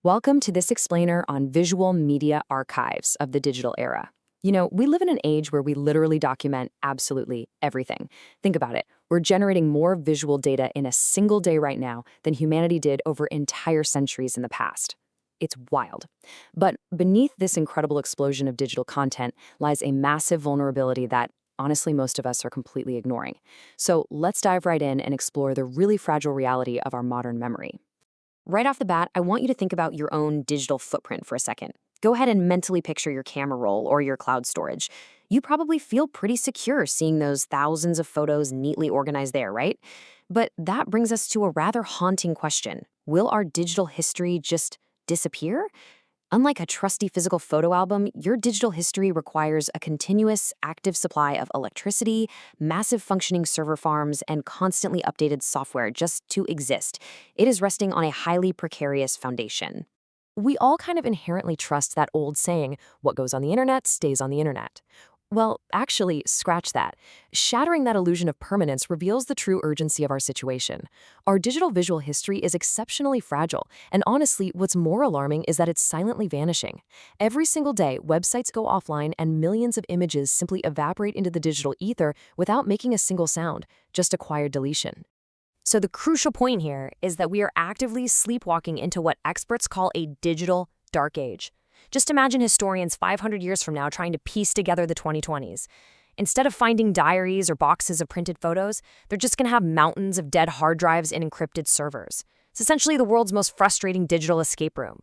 Welcome to this explainer on visual media archives of the digital era. We live in an age where we literally document absolutely everything. Think about it. We're generating more visual data in a single day right now than humanity did over entire centuries in the past. It's wild. But beneath this incredible explosion of digital content lies a massive vulnerability that, honestly, most of us are completely ignoring. So let's dive right in and explore the really fragile reality of our modern memory. Right off the bat, I want you to think about your own digital footprint for a second. Go ahead and mentally picture your camera roll or your cloud storage. You probably feel pretty secure seeing those thousands of photos neatly organized there, right? But that brings us to a rather haunting question. Will our digital history just disappear? Unlike a trusty physical photo album, your digital history requires a continuous, active supply of electricity, massive functioning server farms, and constantly updated software just to exist. It is resting on a highly precarious foundation. We all kind of inherently trust that old saying, what goes on the internet stays on the internet. Well, actually, scratch that. Shattering that illusion of permanence reveals the true urgency of our situation. Our digital visual history is exceptionally fragile, and honestly, what's more alarming is that it's silently vanishing. Every single day, websites go offline and millions of images simply evaporate into the digital ether without making a single sound, just a quiet deletion. So the crucial point here is that we are actively sleepwalking into what experts call a digital dark age. Just imagine historians 500 years from now trying to piece together the 2020s. Instead of finding diaries or boxes of printed photos, they're just going to have mountains of dead hard drives and encrypted servers. It's essentially the world's most frustrating digital escape room.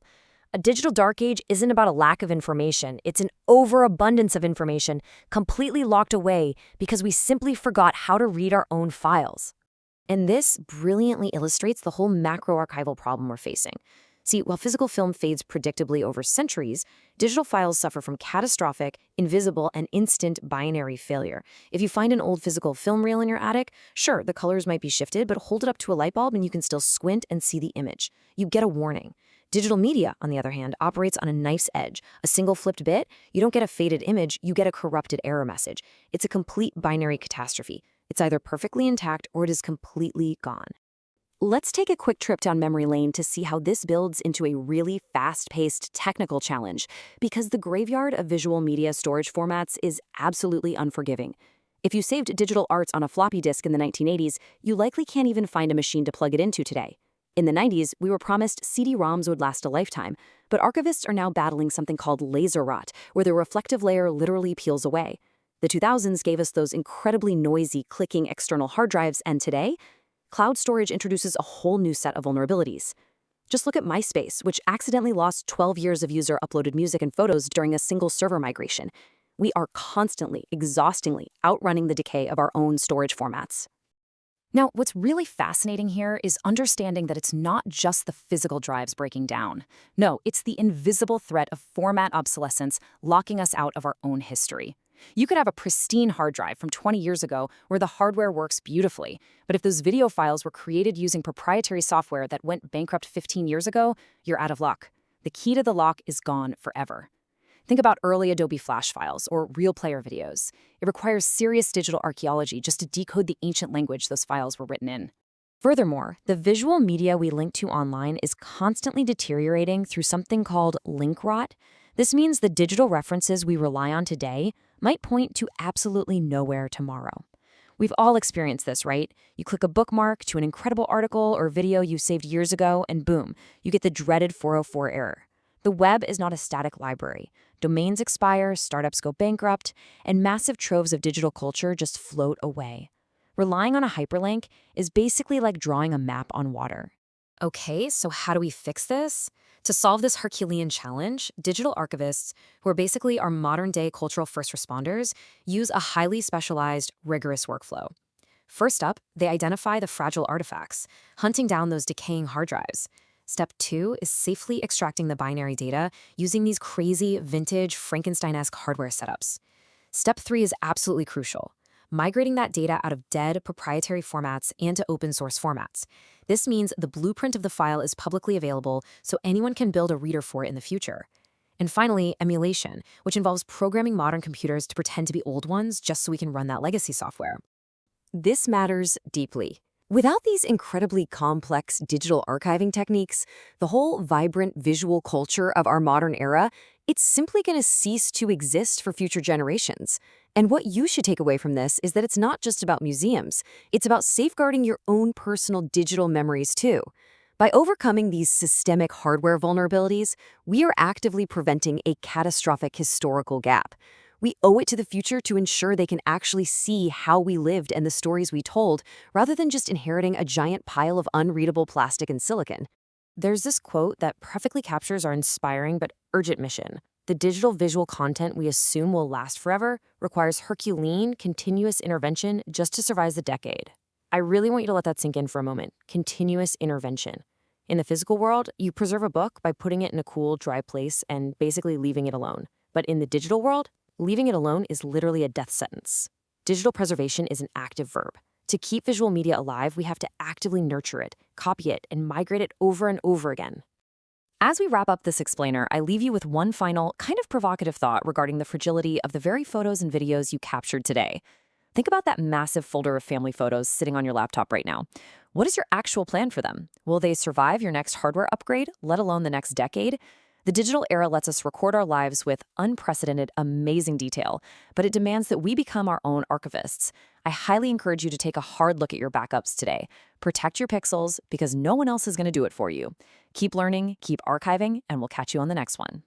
A digital dark age isn't about a lack of information. It's an overabundance of information completely locked away because we simply forgot how to read our own files. And this brilliantly illustrates the whole macro-archival problem we're facing. See, while physical film fades predictably over centuries, digital files suffer from catastrophic, invisible, and instant binary failure. If you find an old physical film reel in your attic, sure, the colors might be shifted, but hold it up to a light bulb and you can still squint and see the image. You get a warning. Digital media, on the other hand, operates on a knife's edge. A single flipped bit, you don't get a faded image, you get a corrupted error message. It's a complete binary catastrophe. It's either perfectly intact or it is completely gone. Let's take a quick trip down memory lane to see how this builds into a really fast-paced technical challenge, because the graveyard of visual media storage formats is absolutely unforgiving. If you saved digital arts on a floppy disk in the 1980s, you likely can't even find a machine to plug it into today. In the 90s, we were promised CD-ROMs would last a lifetime, but archivists are now battling something called laser rot, where the reflective layer literally peels away. The 2000s gave us those incredibly noisy, clicking external hard drives, and today, cloud storage introduces a whole new set of vulnerabilities. Just look at MySpace, which accidentally lost 12 years of user-uploaded music and photos during a single server migration. We are constantly, exhaustingly outrunning the decay of our own storage formats. Now, what's really fascinating here is understanding that it's not just the physical drives breaking down. No, it's the invisible threat of format obsolescence locking us out of our own history. You could have a pristine hard drive from 20 years ago where the hardware works beautifully, but if those video files were created using proprietary software that went bankrupt 15 years ago, you're out of luck. The key to the lock is gone forever. Think about early Adobe Flash files or Real Player videos. It requires serious digital archaeology just to decode the ancient language those files were written in. Furthermore, the visual media we link to online is constantly deteriorating through something called link rot. This means the digital references we rely on today might point to absolutely nowhere tomorrow. We've all experienced this, right? You click a bookmark to an incredible article or video you saved years ago, and boom, you get the dreaded 404 error. The web is not a static library. Domains expire, startups go bankrupt, and massive troves of digital culture just float away. Relying on a hyperlink is basically like drawing a map on water. Okay, so how do we fix this? To solve this Herculean challenge, digital archivists, who are basically our modern-day cultural first responders, use a highly specialized, rigorous workflow. First up, they identify the fragile artifacts, hunting down those decaying hard drives. Step 2 is safely extracting the binary data using these crazy, vintage, Frankenstein-esque hardware setups. Step 3 is absolutely crucial, migrating that data out of dead, proprietary formats and to open-source formats. This means the blueprint of the file is publicly available so anyone can build a reader for it in the future. And finally, emulation, which involves programming modern computers to pretend to be old ones just so we can run that legacy software. This matters deeply, Without these incredibly complex digital archiving techniques, the whole vibrant visual culture of our modern era, it's simply going to cease to exist for future generations. And what you should take away from this is that it's not just about museums, it's about safeguarding your own personal digital memories too. By overcoming these systemic hardware vulnerabilities, we are actively preventing a catastrophic historical gap. We owe it to the future to ensure they can actually see how we lived and the stories we told, rather than just inheriting a giant pile of unreadable plastic and silicon. There's this quote that perfectly captures our inspiring but urgent mission. The digital visual content we assume will last forever requires Herculean, continuous intervention just to survive the decade. I really want you to let that sink in for a moment. Continuous intervention. In the physical world, you preserve a book by putting it in a cool, dry place and basically leaving it alone. But in the digital world, leaving it alone is literally a death sentence. Digital preservation is an active verb. To keep visual media alive, we have to actively nurture it, copy it, and migrate it over and over again. As we wrap up this explainer, I leave you with one final, kind of provocative thought regarding the fragility of the very photos and videos you captured today. Think about that massive folder of family photos sitting on your laptop right now. What is your actual plan for them? Will they survive your next hardware upgrade, let alone the next decade? The digital era lets us record our lives with unprecedented, amazing detail, but it demands that we become our own archivists. I highly encourage you to take a hard look at your backups today. Protect your pixels because no one else is going to do it for you. Keep learning, keep archiving, and we'll catch you on the next one.